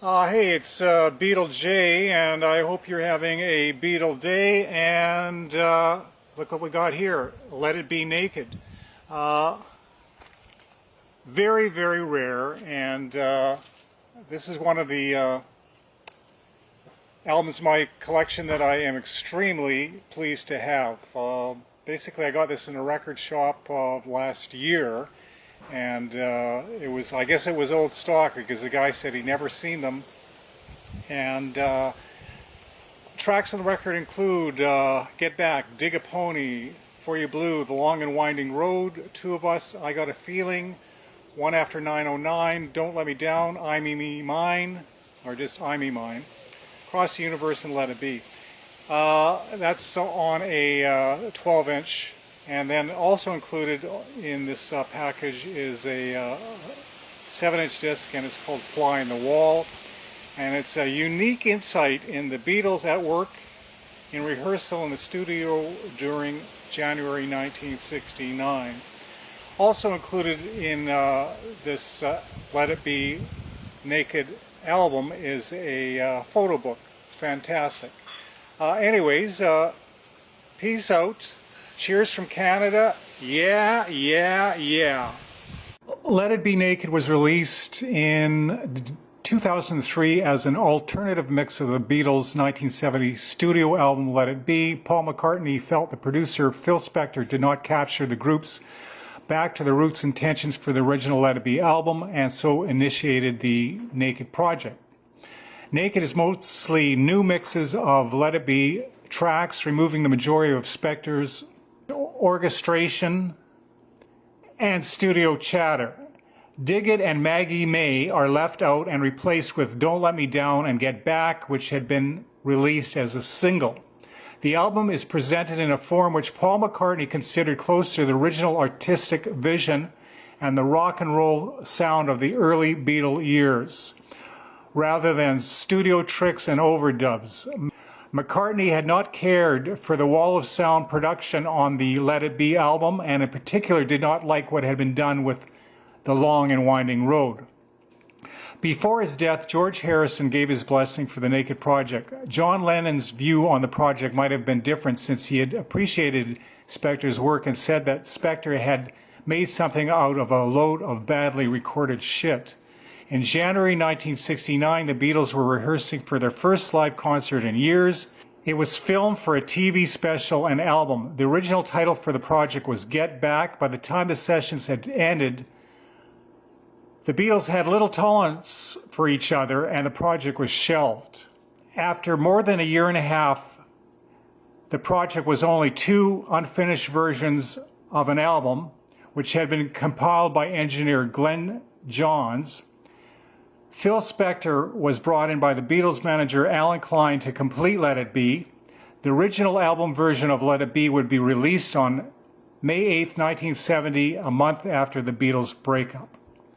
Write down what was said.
Hey, it's VJAY, and I hope you're having a Beatle day. And look what we got here. Let It Be Naked. Very, very rare, and this is one of the albums in my collection that I am extremely pleased to have. Basically, I got this in a record shop last year. And I guess it was old stock because the guy said he'd never seen them. And tracks on the record include Get Back, Dig a Pony, For You Blue, The Long and Winding Road, Two of Us, I Got a Feeling, One After 909, Don't Let Me Down, I Me Me Mine, or just I Me Mine, Across the Universe, and Let It Be. That's on a 12-inch. And then also included in this package is a 7-inch disc, and it's called Fly on the Wall. And it's a unique insight in the Beatles at work in rehearsal in the studio during January 1969. Also included in this Let It Be Naked album is a photo book. Fantastic. Anyways, peace out. Cheers from Canada. Yeah, yeah, yeah. Let It Be Naked was released in 2003 as an alternative mix of the Beatles' 1970 studio album Let It Be. Paul McCartney felt the producer Phil Spector did not capture the group's back to the roots intentions for the original Let It Be album, and so initiated the Naked project. Naked is mostly new mixes of Let It Be tracks, removing the majority of Spector's orchestration and studio chatter. Dig It and Maggie May are left out and replaced with Don't Let Me Down and Get Back, which had been released as a single. The album is presented in a form which Paul McCartney considered close to the original artistic vision and the rock and roll sound of the early Beatle years, rather than studio tricks and overdubs. McCartney had not cared for the wall of sound production on the Let It Be album, and in particular did not like what had been done with The Long and Winding Road. Before his death, George Harrison gave his blessing for the Naked project. John Lennon's view on the project might have been different, since he had appreciated Spector's work and said that Spector had made something out of a load of badly recorded shit. In January 1969, the Beatles were rehearsing for their first live concert in years. It was filmed for a TV special and album. The original title for the project was Get Back. By the time the sessions had ended, the Beatles had little tolerance for each other, and the project was shelved. After more than a year and a half, the project was only two unfinished versions of an album, which had been compiled by engineer Glenn Johns. Phil Spector was brought in by the Beatles manager Alan Klein to complete Let It Be. The original album version of Let It Be would be released on May 8, 1970, a month after the Beatles' breakup.